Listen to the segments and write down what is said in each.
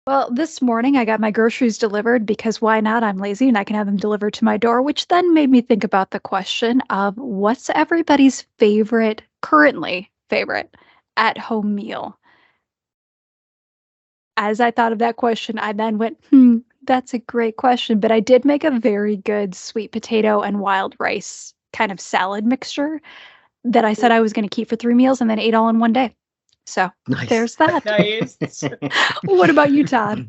Well, this morning I got my groceries delivered because why not? I'm lazy and I can have them delivered to my door, which then made me think about the question of what's everybody's currently favorite at home meal? As I thought of that question, I then went, that's a great question. But I did make a very good sweet potato and wild rice kind of salad mixture that I said I was going to keep for 3 meals and then ate all in one day. So Nice. there's that. Nice. What about you, Todd?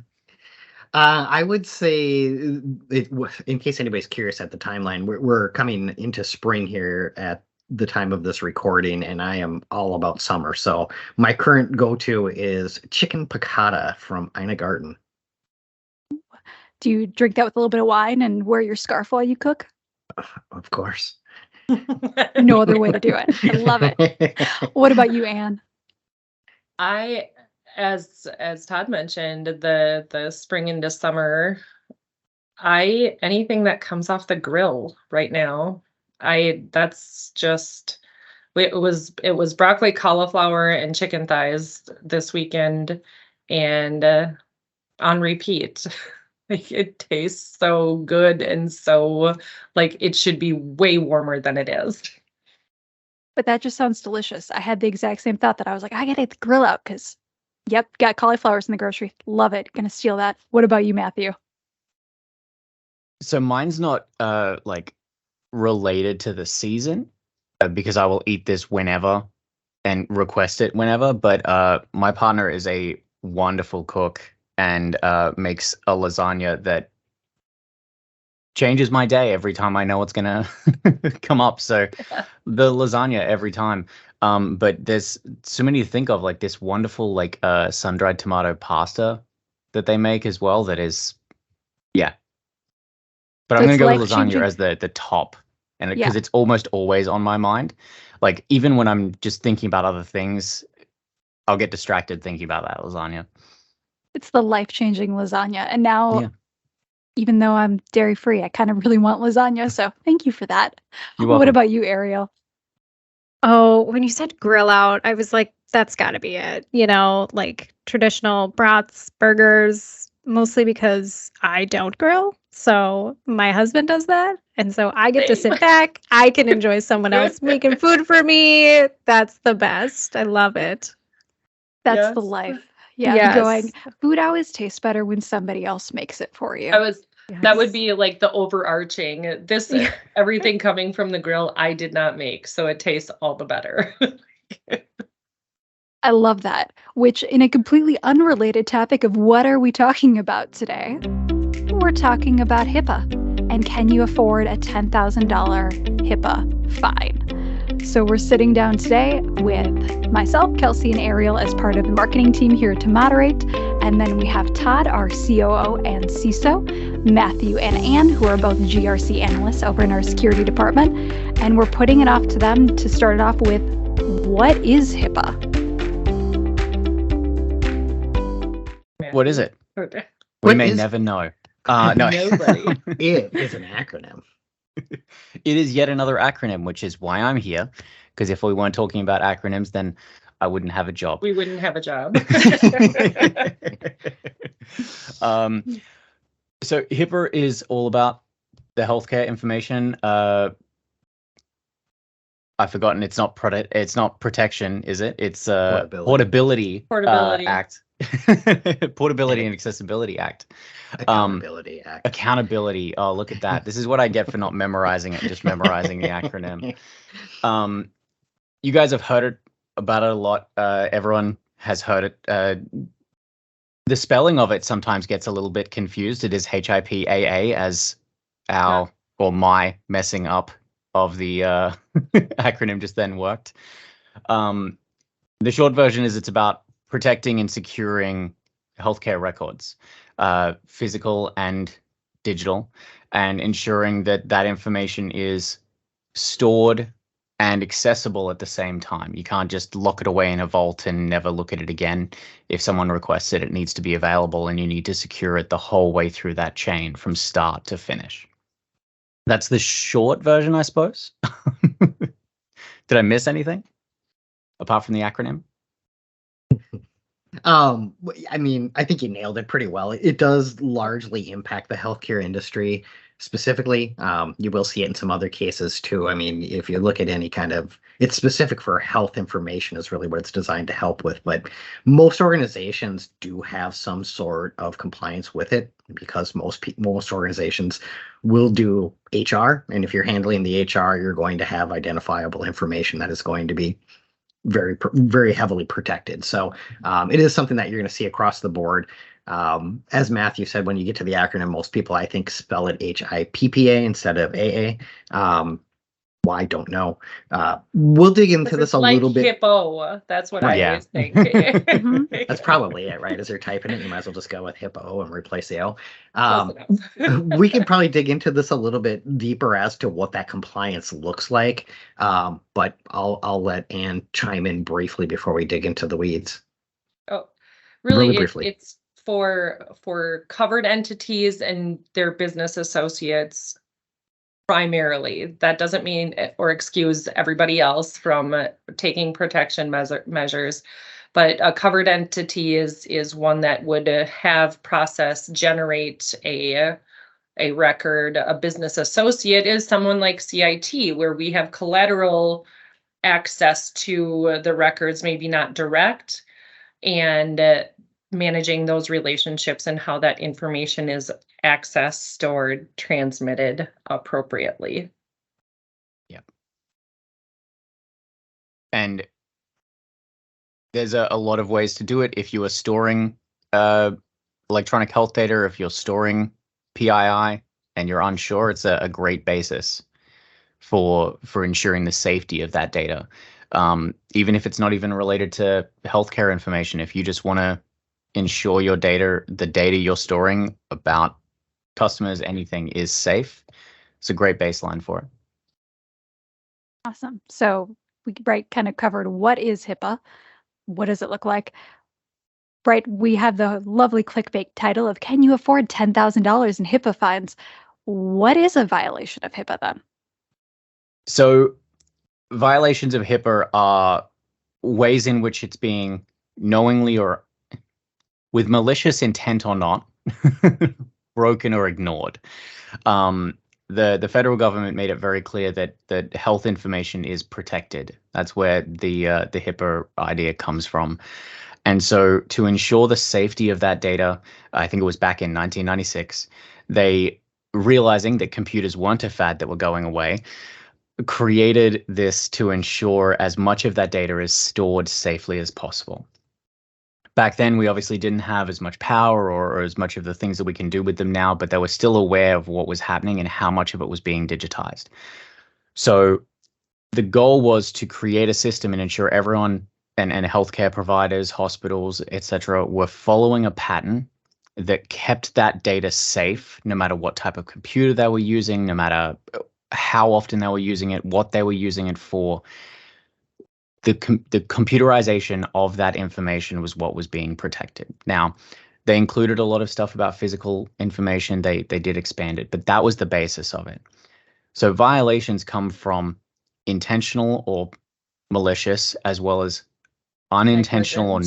I would say, in case anybody's curious at the timeline, we're coming into spring here at the time of this recording, and I am all about summer. So my current go-to is chicken piccata from Ina Garten. Do you drink that with a little bit of wine and wear your scarf while you cook? Of course. No other way to do it. I love it. What about you, Anne? I, as Todd mentioned, the spring into summer, anything that comes off the grill right now, that's just it was broccoli, cauliflower, and chicken thighs this weekend, and on repeat. Like, it tastes so good and so like it should be way warmer than it is. But that just sounds delicious. I had the exact same thought that I was like, I gotta get the grill out because, yep, got cauliflowers in the grocery. Love it. Gonna steal that. What about you, Matthew? So mine's not like related to the season because I will eat this whenever and request it whenever. But my partner is a wonderful cook and makes a lasagna that changes my day every time I know what's gonna come up. So the lasagna every time. But there's so many to think of, like this wonderful like sun-dried tomato pasta that they make as well. That is, yeah. But So I'm gonna it's go with life-changing. lasagna as the top, and Yeah. because it's almost always on my mind. Like even when I'm just thinking about other things, I'll get distracted thinking about that lasagna. It's the life-changing lasagna. And now, Yeah. even though I'm dairy-free, I kind of really want lasagna. So thank you for that. You're What welcome. about you, Ariel? Oh, when you said grill out, I was like, that's got to be it. Like traditional brats, burgers, mostly because I don't grill. So my husband does that. And so I get to sit back. I can enjoy someone else making food for me. That's the best. I love it. That's the Yes. life. Yeah, Yes. going, food always tastes better when somebody else makes it for you. That would be like the overarching. This everything coming from the grill I did not make, so it tastes all the better. I love that. Which, in a completely unrelated topic of what are we talking about today, we're talking about HIPAA. And can you afford a $10,000 HIPAA fine? So we're sitting down today with myself, Kelsey, and Ariel as part of the marketing team here to moderate. And then we have Todd, our COO and CISO, Matthew and Anne, who are both GRC analysts over in our security department. And we're putting it off to them to start it off with, what is HIPAA? What is it? We What may is- never know. No. Nobody. It is an acronym. It is yet another acronym, which is why I'm here. Because if we weren't talking about acronyms, then I wouldn't have a job. We wouldn't have a job. So HIPAA is all about the healthcare information. I've forgotten. It's not protection, is it? It's Portability Act. Portability and Accessibility Act. Accountability Act. Accountability. Oh, look at that. This is what I get for not memorizing it, just memorizing the acronym. You guys have heard about it a lot. Everyone has heard it. The spelling of it sometimes gets a little bit confused. It is HIPAA as my messing up of the acronym just then worked. The short version is it's about protecting and securing healthcare records, physical and digital, and ensuring that that information is stored and accessible at the same time. You can't just lock it away in a vault and never look at it again. If someone requests it, it needs to be available, and you need to secure it the whole way through that chain from start to finish. That's the short version, I suppose. Did I miss anything apart from the acronym? I mean, I think you nailed it pretty well. It does largely impact the healthcare industry specifically. You will see it in some other cases too. I mean, if you look at any kind of, it's specific for health information is really what it's designed to help with. But most organizations do have some sort of compliance with it because most organizations will do HR. And if you're handling the HR, you're going to have identifiable information that is going to be very heavily protected. So it is something that you're going to see across the board. As Matthew said, when you get to the acronym, most people I think spell it HIPPA instead of AA. Why, don't know. We'll dig into this a little bit. Hippo. That's what I always think. That's probably it, right? As you're typing it, you might as well just go with Hippo and replace the O. We can probably dig into this a little bit deeper as to what that compliance looks like. But I'll let Anne chime in briefly before we dig into the weeds. Oh, really briefly. It's for covered entities and their business associates. Primarily, that doesn't mean or excuse everybody else from taking protection measures, but a covered entity is one that would have process generate a record. A business associate is someone like CIT, where we have collateral access to the records, maybe not direct, and managing those relationships and how that information is accessed, stored, transmitted appropriately. Yep. And there's a lot of ways to do it. If you are storing electronic health data, or if you're storing PII and you're unsure, it's a great basis for ensuring the safety of that data. Even if it's not even related to healthcare information, if you just want to ensure your data, the data you're storing about customers, anything is safe, it's a great baseline for it. Awesome. So we kind of covered what is HIPAA, what does it look like? Right, we have the lovely clickbait title of "Can you afford $10,000 in HIPAA fines?" What is a violation of HIPAA then? So violations of HIPAA are ways in which it's being knowingly or with malicious intent or not broken or ignored. The federal government made it very clear that health information is protected. That's where the HIPAA idea comes from. And so to ensure the safety of that data, I think it was back in 1996, they, realizing that computers weren't a fad that were going away, created this to ensure as much of that data is stored safely as possible. Back then, we obviously didn't have as much power or as much of the things that we can do with them now, but they were still aware of what was happening and how much of it was being digitized. So the goal was to create a system and ensure everyone and healthcare providers, hospitals, etc., were following a pattern that kept that data safe, no matter what type of computer they were using, no matter how often they were using it, what they were using it for. The computerization of that information was what was being protected. Now, they included a lot of stuff about physical information. They did expand it, but that was the basis of it. So violations come from intentional or malicious, as well as unintentional or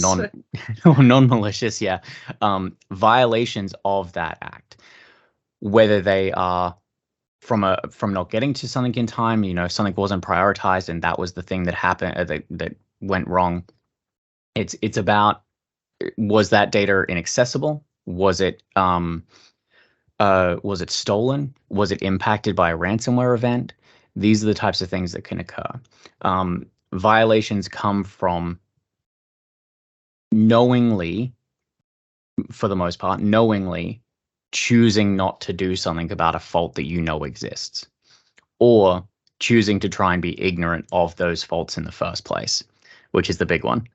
non-malicious, violations of that act, whether they are from not getting to something in time, something wasn't prioritized and that was the thing that happened, that went wrong. It's about, was that data inaccessible? Was it stolen? Was it impacted by a ransomware event? These are the types of things that can occur. Violations come from knowingly, for the most part, choosing not to do something about a fault that you know exists, or choosing to try and be ignorant of those faults in the first place, which is the big one.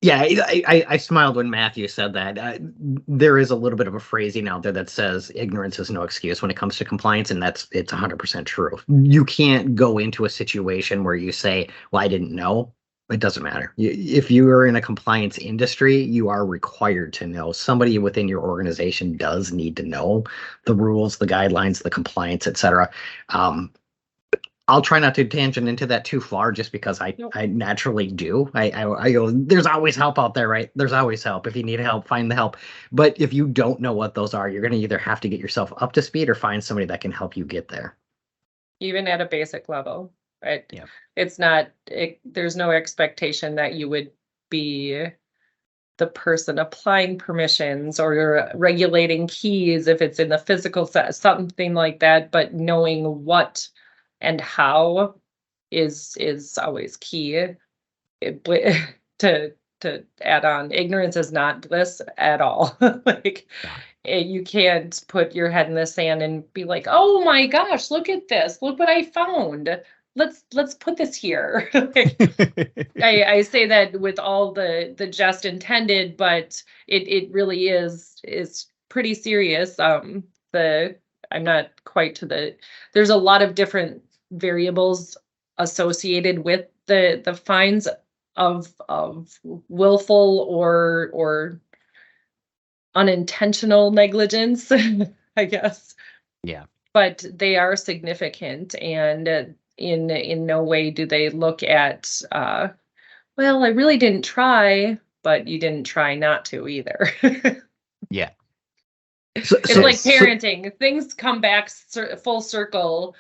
Yeah, I smiled when Matthew said that. There is a little bit of a phrasing out there that says ignorance is no excuse when it comes to compliance, and it's 100% true. You can't go into a situation where you say, well, I didn't know. It doesn't matter. If you are in a compliance industry, you are required to know. Somebody within your organization does need to know the rules, the guidelines, the compliance, etc. I'll try not to tangent into that too far, just because I naturally do. I go, there's always help out there, right? There's always help. If you need help, find the help. But if you don't know what those are, you're going to either have to get yourself up to speed or find somebody that can help you get there. Even at a basic level, right? Yeah. It's not, there's no expectation that you would be the person applying permissions or regulating keys if it's in the physical set, something like that, but knowing what and how is always key. To add on, ignorance is not bliss at all. Like, you can't put your head in the sand and be like, oh my gosh, look at this, look what I found, let's put this here. Like, I say that with all the jest intended, but it really is pretty serious. I'm not quite to there's a lot of different variables associated with the fines of willful or unintentional negligence, I guess. Yeah. But they are significant, and in no way do they look at well, I really didn't try, but you didn't try not to either. Yeah. It's like parenting. Things come back full circle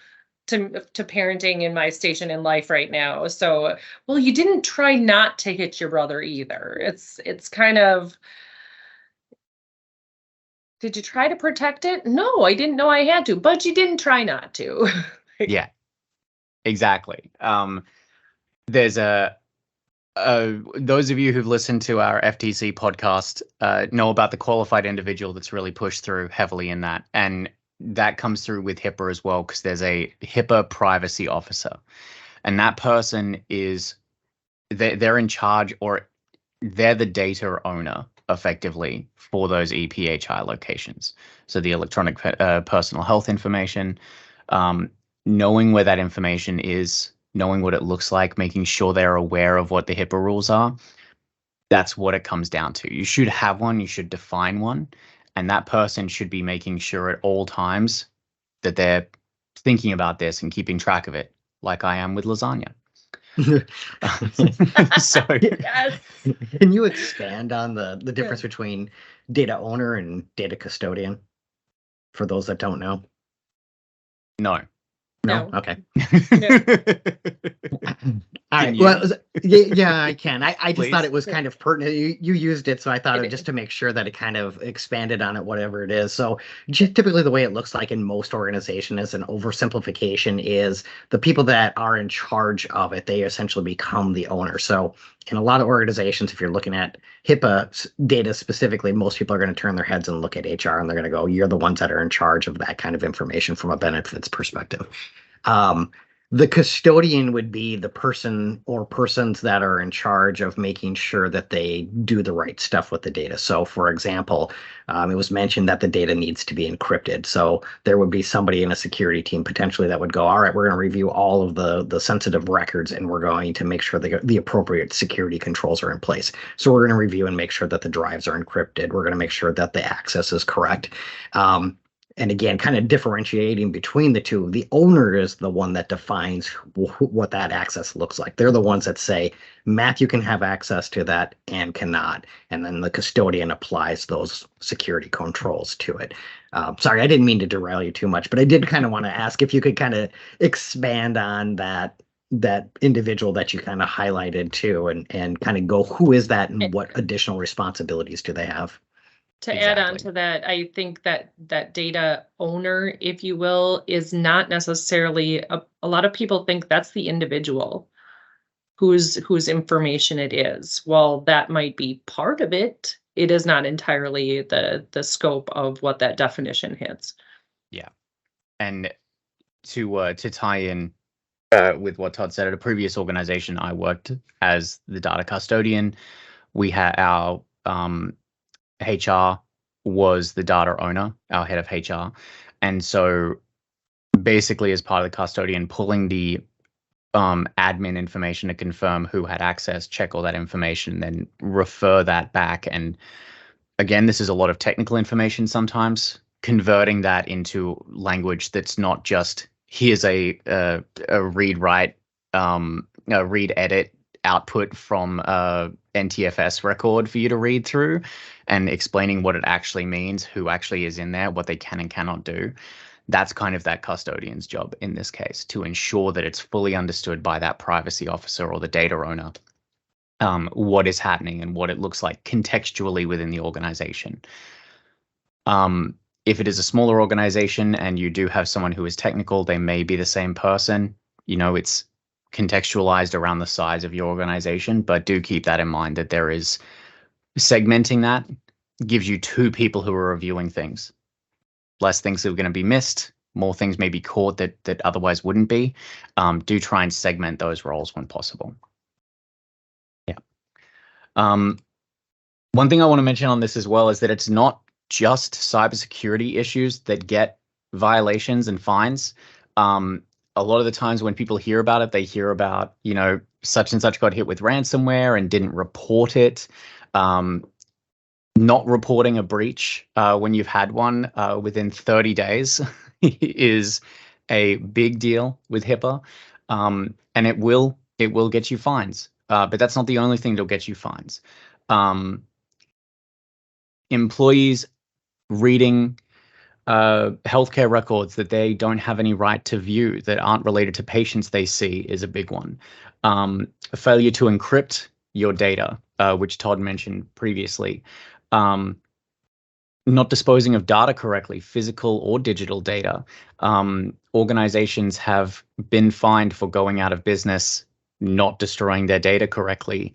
to parenting in my station in life right now. So, well, you didn't try not to hit your brother either. It's kind of, did you try to protect it? No, I didn't know I had to, but you didn't try not to. Yeah, exactly. There's those of you who've listened to our FTC podcast know about the qualified individual that's really pushed through heavily in that. And that comes through with HIPAA as well, because there's a HIPAA privacy officer. And that person they're in charge, or they're the data owner effectively for those EPHI locations. So the electronic personal health information, knowing where that information is, knowing what it looks like, making sure they're aware of what the HIPAA rules are. That's what it comes down to. You should have one, you should define one, and that person should be making sure at all times that they're thinking about this and keeping track of it, like I am with lasagna. So, yes. Can you expand on the difference between data owner and data custodian, for those that don't know? No. No? Okay. No. All right. Well, yeah, I can. I just thought it was kind of pertinent. You used it, so I thought just to make sure that it kind of expanded on it, whatever it is. So typically the way it looks like in most organizations, as an oversimplification, is the people that are in charge of it, they essentially become the owner. So in a lot of organizations, if you're looking at HIPAA data specifically, most people are going to turn their heads and look at HR, and they're going to go, you're the ones that are in charge of that kind of information from a benefits perspective. The custodian would be the person or persons that are in charge of making sure that they do the right stuff with the data. So, for example, it was mentioned that the data needs to be encrypted. So there would be somebody in a security team potentially that would go, all right, we're going to review all of the sensitive records, and we're going to make sure the appropriate security controls are in place. So we're going to review and make sure that the drives are encrypted. We're going to make sure that the access is correct. And again, kind of differentiating between the two, the owner is the one that defines what that access looks like. They're the ones that say, Matthew can have access to that and cannot. And then the custodian applies those security controls to it. Sorry, I didn't mean to derail you too much, but I did kind of want to ask if you could kind of expand on that individual that you kind of highlighted too, and kind of go, who is that and what additional responsibilities do they have? To add on to that, I think that data owner, if you will, is not necessarily a lot of people think that's the individual whose information it is. While that might be part of it, it is not entirely the scope of what that definition hits. Yeah. And to tie in with what Todd said, at a previous organization I worked as the data custodian, we had our HR was the data owner, our head of HR. And so basically, as part of the custodian, pulling the admin information to confirm who had access, check all that information, then refer that back. And again, this is a lot of technical information sometimes, converting that into language that's not just here's a read write, a read edit output from a NTFS record for you to read through, and explaining what it actually means, who actually is in there, what they can and cannot do. That's kind of that custodian's job in this case, to ensure that it's fully understood by that privacy officer or the data owner, what is happening and what it looks like contextually within the organization. If it is a smaller organization and you do have someone who is technical, they may be the same person. It's contextualized around the size of your organization, but do keep that in mind, that there is segmenting that gives you two people who are reviewing things. Less things that are going to be missed, more things may be caught that otherwise wouldn't be. Do try and segment those roles when possible. Yeah. One thing I want to mention on this as well is that it's not just cybersecurity issues that get violations and fines. A lot of the times when people hear about it, they hear about, such and such got hit with ransomware and didn't report it. Not reporting a breach when you've had one within 30 days is a big deal with HIPAA, and it will get you fines. But that's not the only thing that'll get you fines. Employees reading healthcare records that they don't have any right to view, that aren't related to patients they see, is a big one. A failure to encrypt your data, which Todd mentioned previously. Not disposing of data correctly, physical or digital data. Organizations have been fined for going out of business, not destroying their data correctly,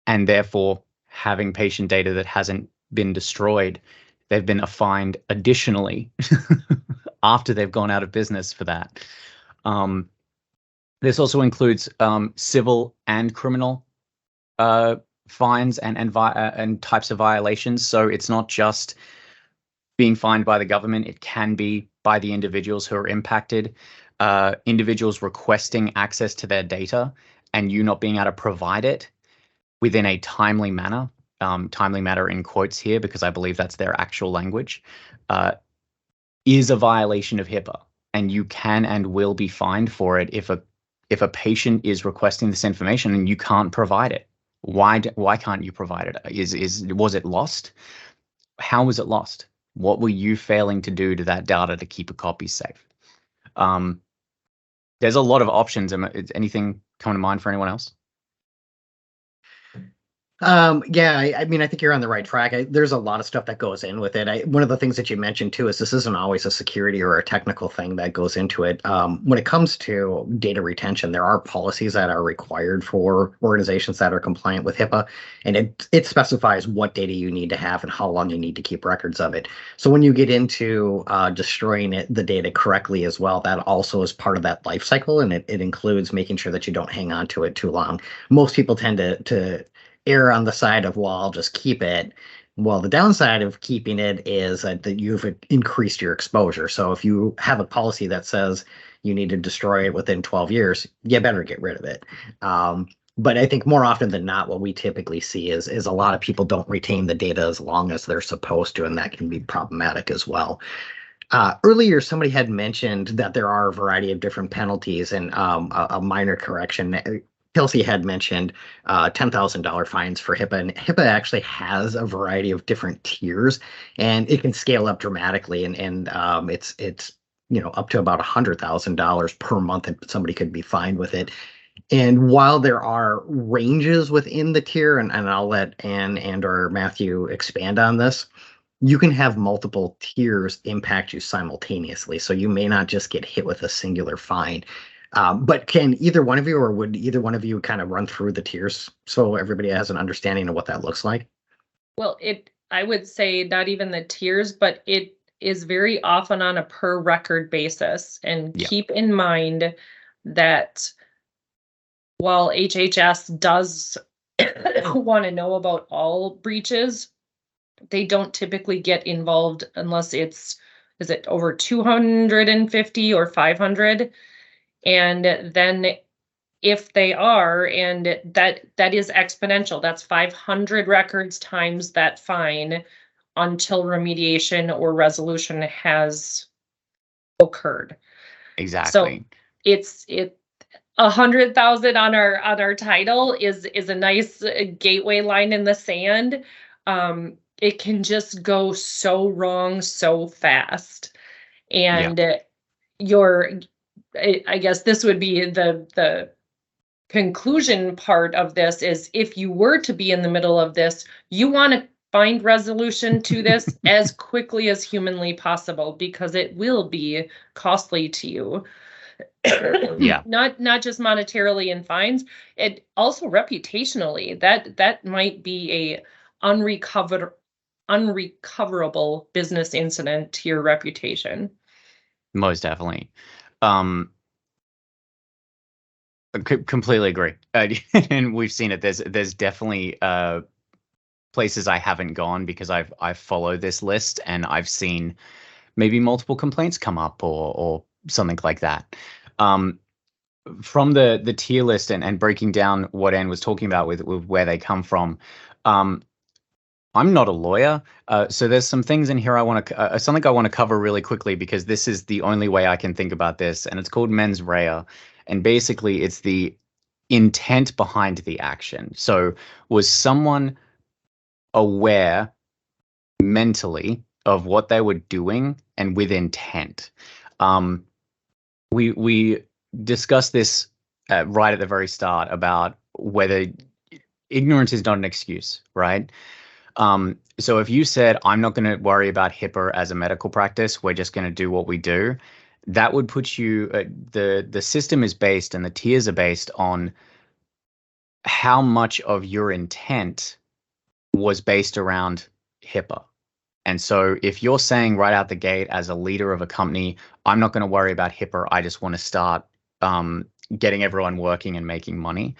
and therefore having patient data that hasn't been destroyed. They've been fined additionally after they've gone out of business for that. This also includes civil and criminal fines and types of violations. So it's not just being fined by the government. It can be by the individuals who are impacted, individuals requesting access to their data and you not being able to provide it within a timely manner. Timely matter in quotes here, because I believe that's their actual language, is a violation of HIPAA, and you can and will be fined for it if a patient is requesting this information and you can't provide it. Why can't you provide it? Was it lost? How was it lost? What were you failing to do to that data to keep a copy safe? There's a lot of options. Anything come to mind for anyone else? Yeah, I mean, I think you're on the right track. There's a lot of stuff that goes in with it. One of the things that you mentioned too is this isn't always a security or a technical thing that goes into it. When it comes to data retention, there are policies that are required for organizations that are compliant with HIPAA, and it specifies what data you need to have and how long you need to keep records of it. So when you get into destroying the data correctly as well, that also is part of that life cycle, and it includes making sure that you don't hang on to it too long. Most people tend to err on the side of, well, I'll just keep it. Well, the downside of keeping it is that you've increased your exposure. So if you have a policy that says you need to destroy it within 12 years, you better get rid of it. But I think more often than not, what we typically see is a lot of people don't retain the data as long as they're supposed to, and that can be problematic as well. Earlier, somebody had mentioned that there are a variety of different penalties, and a minor correction. Kelsey had mentioned $10,000 fines for HIPAA, and HIPAA actually has a variety of different tiers, and it can scale up dramatically, and it's up to about $100,000 per month that somebody could be fined with it. And while there are ranges within the tier, and I'll let Anne and or Matthew expand on this, you can have multiple tiers impact you simultaneously. So you may not just get hit with a singular fine. But can either one of you, or would either one of you kind of run through the tiers so everybody has an understanding of what that looks like? Well, I would say not even the tiers, but it is very often on a per record basis. And keep in mind that while HHS does want to know about all breaches, they don't typically get involved unless is it over 250 or 500? And then if they are, and that is exponential, that's 500 records times that fine until remediation or resolution has occurred. Exactly. So it's 100,000 on our title is a nice gateway line in the sand. It can just go so wrong so fast, and I guess this would be the conclusion part of this is, if you were to be in the middle of this, you want to find resolution to this as quickly as humanly possible, because it will be costly to you. Yeah. Not just monetarily in fines, it also reputationally. That might be a unrecoverable business incident to your reputation. Most definitely. Completely agree. And we've seen it. There's definitely places I haven't gone because I've followed this list, and I've seen maybe multiple complaints come up or something like that. From the tier list and breaking down what Anne was talking about with where they come from. I'm not a lawyer, so there's some things in here something I want to cover really quickly, because this is the only way I can think about this, and it's called mens rea, and basically it's the intent behind the action. So was someone aware mentally of what they were doing and with intent? We discussed this right at the very start about whether ignorance is not an excuse, right? So if you said, I'm not going to worry about HIPAA as a medical practice, we're just going to do what we do, that would put you, the system is based and the tiers are based on how much of your intent was based around HIPAA. And so if you're saying right out the gate as a leader of a company, I'm not going to worry about HIPAA, I just want to start getting everyone working and making money,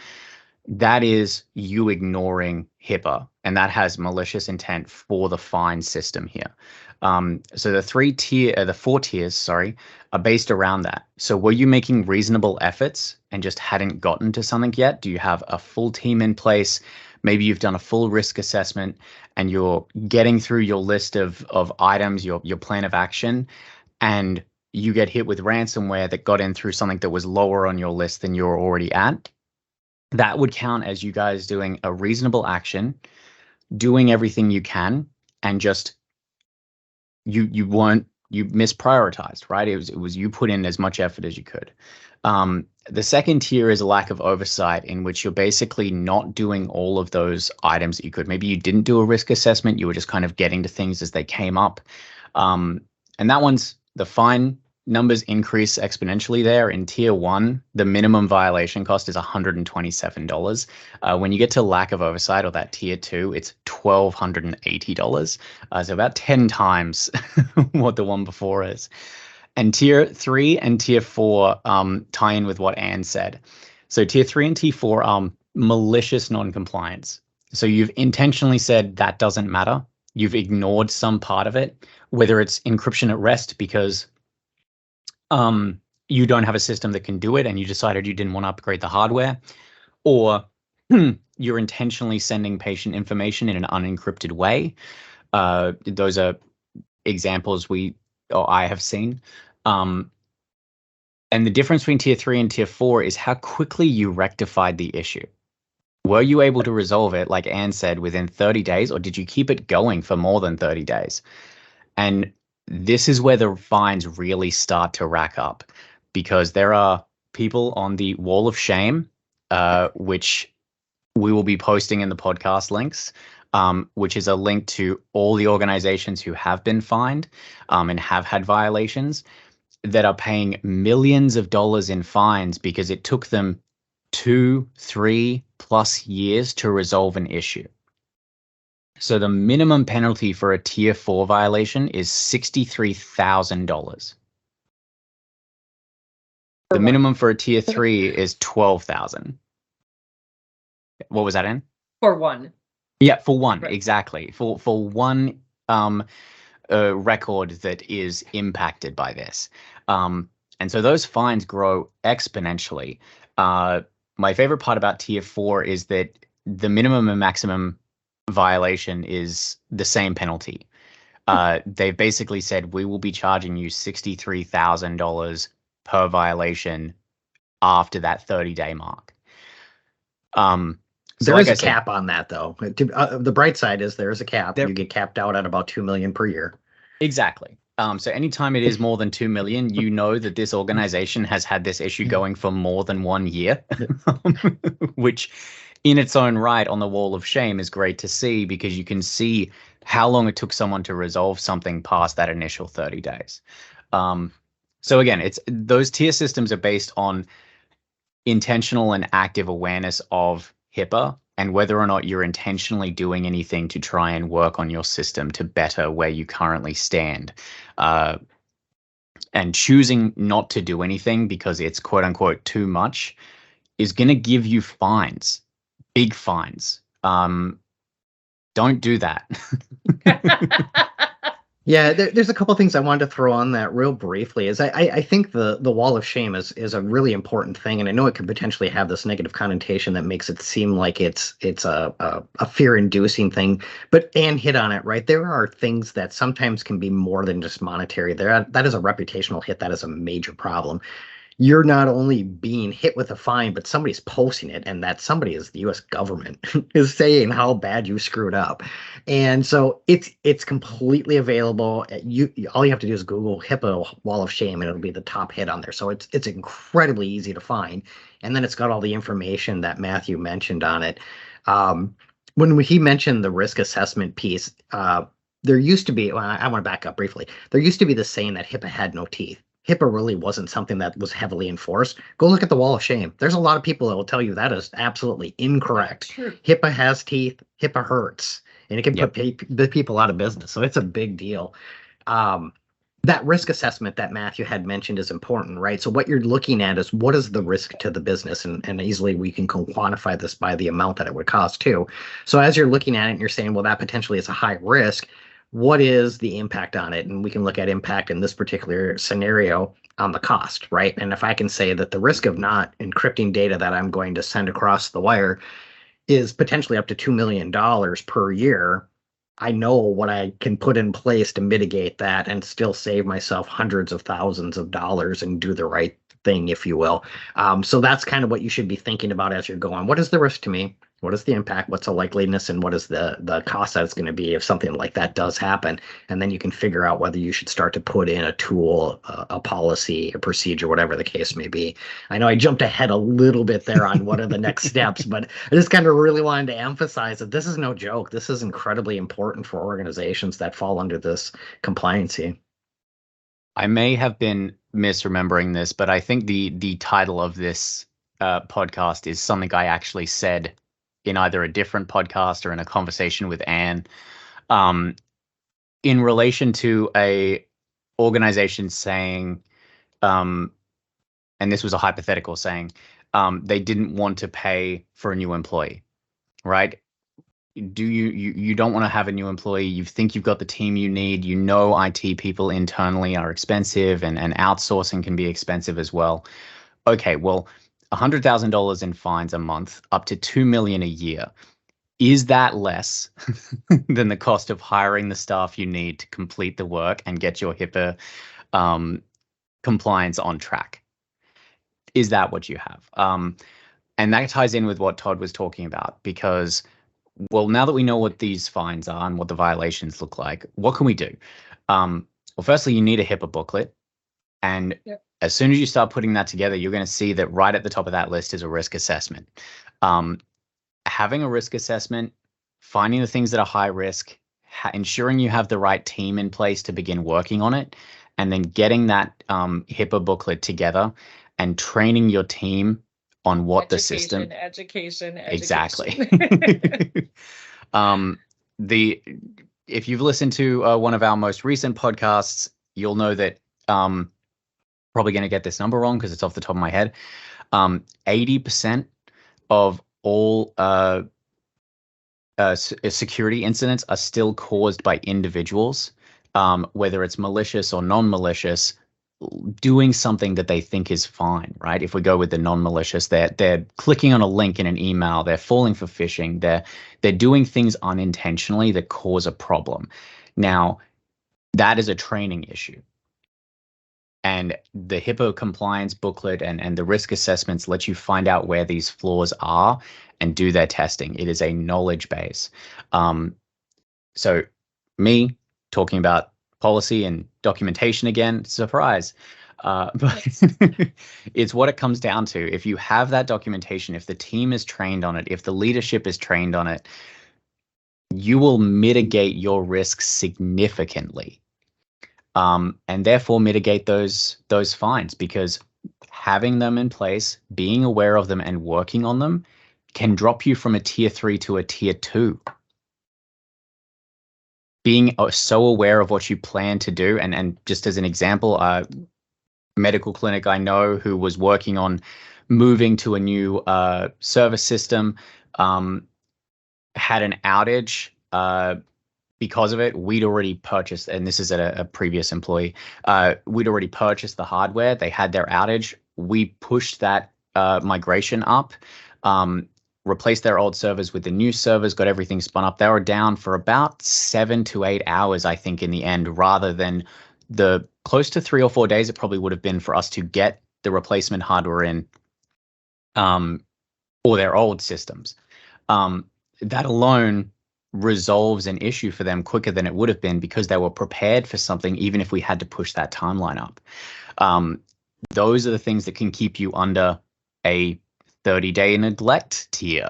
that is you ignoring HIPAA, and that has malicious intent for the fine system here. So the 4 tiers, are based around that. So were you making reasonable efforts and just hadn't gotten to something yet? Do you have a full team in place? Maybe you've done a full risk assessment and you're getting through your list of items, your plan of action, and you get hit with ransomware that got in through something that was lower on your list than you're already at. That would count as you guys doing a reasonable action, doing everything you can, and just you misprioritized, right? It was you put in as much effort as you could. The second tier is a lack of oversight, in which you're basically not doing all of those items that you could. Maybe you didn't do a risk assessment, you were just kind of getting to things as they came up. And that one's, the fine numbers increase exponentially there. In tier 1, the minimum violation cost is $127. When you get to lack of oversight, or that tier 2, it's $1,280. So about 10 times what the one before is. And tier 3 and tier 4 tie in with what Anne said. So tier 3 and tier 4 are malicious non-compliance. So you've intentionally said that doesn't matter. You've ignored some part of it, whether it's encryption at rest because you don't have a system that can do it and you decided you didn't want to upgrade the hardware, or you're intentionally sending patient information in an unencrypted way. Those are examples I have seen. And the difference between tier 3 and tier 4 is how quickly you rectified the issue. Were you able to resolve it, like Anne said, within 30 days, or did you keep it going for more than 30 days? And this is where the fines really start to rack up, because there are people on the wall of shame, which we will be posting in the podcast links, which is a link to all the organizations who have been fined and have had violations, that are paying millions of dollars in fines because it took them 2-3+ years to resolve an issue. So the minimum penalty for a tier 4 violation is $63,000. The minimum for a tier 3 is $12,000. What was that in? For one. Yeah, for one, Right. Exactly. For one record that is impacted by this. And so those fines grow exponentially. My favorite part about tier 4 is that the minimum and maximum violation is the same penalty. They've basically said, we will be charging you $63,000 per violation after that 30-day mark. There is a cap on that, though. The bright side is there is a cap. You get capped out at about 2 million per year. Exactly. So anytime it is more than 2 million, you know that this organization has had this issue going for more than 1 year, which in its own right on the wall of shame is great to see, because you can see how long it took someone to resolve something past that initial 30 days. So again, those tier systems are based on intentional and active awareness of HIPAA and whether or not you're intentionally doing anything to try and work on your system to better where you currently stand. And choosing not to do anything because it's quote unquote too much is going to give you fines, big fines. Don't do that. Yeah, there's a couple things I wanted to throw on that real briefly. I think the wall of shame is a really important thing, and I know it could potentially have this negative connotation that makes it seem like it's a fear-inducing thing. But Anne hit on it, right? There are things that sometimes can be more than just monetary. That is a reputational hit. That is a major problem. You're not only being hit with a fine, but somebody's posting it, and that somebody is the U.S. government is saying how bad you screwed up. And so it's completely available. All you have to do is Google HIPAA wall of shame, and it'll be the top hit on there. So it's incredibly easy to find. And then it's got all the information that Matthew mentioned on it. When he mentioned the risk assessment piece, there used to be, well, I want to back up briefly. There used to be the saying that HIPAA had no teeth. HIPAA really wasn't something that was heavily enforced. Go look at the wall of shame. There's a lot of people that will tell you that is absolutely incorrect. HIPAA has teeth. HIPAA hurts, and it can put people out of business. So it's a big deal. That risk assessment that Matthew had mentioned is important, right? So what you're looking at is what is the risk to the business, and easily we can quantify this by the amount that it would cost too. So as you're looking at it and you're saying, well, that potentially is a high risk, what is the impact on it? And we can look at impact in this particular scenario on the cost, right? And if I can say that the risk of not encrypting data that I'm going to send across the wire is potentially up to $2 million per year, I know what I can put in place to mitigate that and still save myself hundreds of thousands of dollars and do the right thing, if you will. So that's kind of what you should be thinking about as you're going. What is the risk to me? What is the impact? What's the likeliness? And what is the cost that it's going to be if something like that does happen? And then you can figure out whether you should start to put in a tool, a policy, a procedure, whatever the case may be. I know I jumped ahead a little bit there on what are the next steps, but I just kind of really wanted to emphasize that this is no joke. This is incredibly important for organizations that fall under this compliancy. I may have been misremembering this, but I think the title of this podcast is something I actually said in either a different podcast or in a conversation with Anne, in relation to a organization saying, and this was a hypothetical saying, they didn't want to pay for a new employee, right? You don't want to have a new employee. You think you've got the team you need. You know IT people internally are expensive, and outsourcing can be expensive as well. Okay, well, $100,000 in fines a month, up to $2 million a year. Is that less than the cost of hiring the staff you need to complete the work and get your HIPAA compliance on track? Is that what you have? And that ties in with what Todd was talking about, because, well, now that we know what these fines are and what the violations look like, what can we do? Well, firstly, you need a HIPAA booklet. And as soon as you start putting that together, you're going to see that right at the top of that list is a risk assessment. Having a risk assessment, finding the things that are high risk, ensuring you have the right team in place to begin working on it, and then getting that HIPAA booklet together and training your team on what the system. Education. Exactly. If you've listened to one of our most recent podcasts, you'll know that probably going to get this number wrong because it's off the top of my head. 80% of all security incidents are still caused by individuals, whether it's malicious or non-malicious, doing something that they think is fine, right? If we go with the non-malicious, they're clicking on a link in an email, they're falling for phishing, they're doing things unintentionally that cause a problem. Now, that is a training issue. And the HIPAA compliance booklet and the risk assessments let you find out where these flaws are and do their testing. It is a knowledge base. So me talking about policy and documentation again, surprise. But it's what it comes down to. If you have that documentation, if the team is trained on it, if the leadership is trained on it, you will mitigate your risks significantly. And therefore mitigate those fines, because having them in place, being aware of them and working on them can drop you from a tier 3 to a tier 2. Being so aware of what you plan to do, and just as an example, medical clinic I know who was working on moving to a new service system had an outage. Because of it, we'd already purchased, and this is at a previous employee, we'd already purchased the hardware. They had their outage. We pushed that migration up, replaced their old servers with the new servers, got everything spun up. They were down for about 7 to 8 hours, I think, in the end, rather than the close to 3 or 4 days it probably would have been for us to get the replacement hardware in, or their old systems. That alone resolves an issue for them quicker than it would have been, because they were prepared for something, even if we had to push that timeline up. Those are the things that can keep you under a 30-day neglect tier.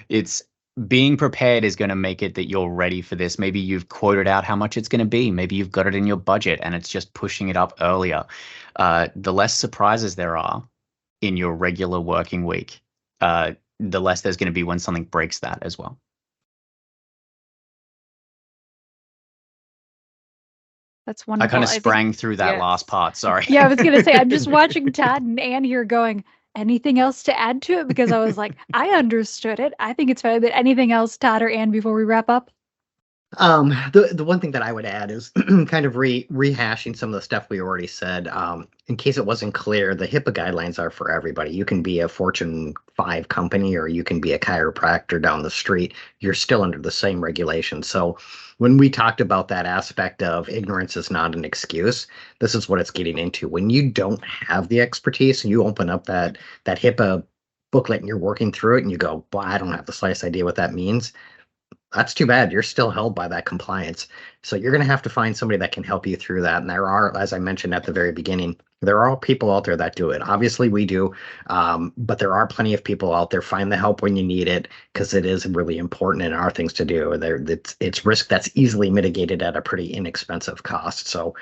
It's being prepared is going to make it that you're ready for this. Maybe you've quoted out how much it's going to be. Maybe you've got it in your budget and it's just pushing it up earlier. The less surprises there are in your regular working week, the less there's going to be when something breaks that as well. That's wonderful. I kind of sprang through that last part. Sorry. Yeah, I was going to say, I'm just watching Todd and Anne here going, anything else to add to it? Because I was like, I understood it. I think it's fine. But anything else, Todd or Anne, before we wrap up? The one thing that I would add is kind of rehashing some of the stuff we already said. In case it wasn't clear, the HIPAA guidelines are for everybody. You can be a Fortune 5 company, or you can be a chiropractor down the street. You're still under the same regulations. So when we talked about that aspect of ignorance is not an excuse, this is what it's getting into. When you don't have the expertise and you open up that HIPAA booklet and you're working through it and you go, well, I don't have the slightest idea what that means. That's too bad. You're still held by that compliance. So you're going to have to find somebody that can help you through that. And there are, as I mentioned at the very beginning, there are people out there that do it. Obviously we do, but there are plenty of people out there. Find the help when you need it, because it is really important and are things to do. It's risk that's easily mitigated at a pretty inexpensive cost. So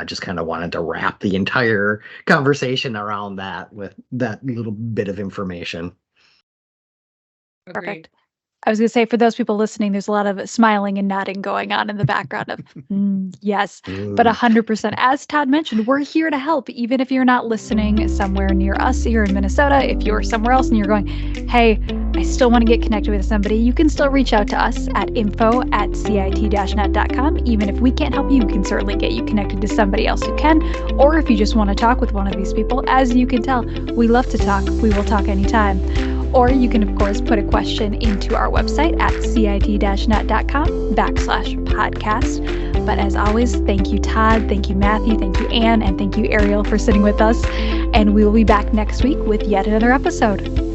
just kind of wanted to wrap the entire conversation around that with that little bit of information. Agreed. Perfect. I was going to say, for those people listening, there's a lot of smiling and nodding going on in the background of, yes, but 100%. As Todd mentioned, we're here to help, even if you're not listening somewhere near us here in Minnesota. If you're somewhere else and you're going, hey, I still want to get connected with somebody, you can still reach out to us at info@cit-net.com. Even if we can't help you, we can certainly get you connected to somebody else who can. Or if you just want to talk with one of these people, as you can tell, we love to talk. We will talk anytime. Or you can, of course, put a question into our website at cit-net.com/podcast. But as always, thank you, Todd. Thank you, Matthew. Thank you, Anne. And thank you, Ariel, for sitting with us. And we will be back next week with yet another episode.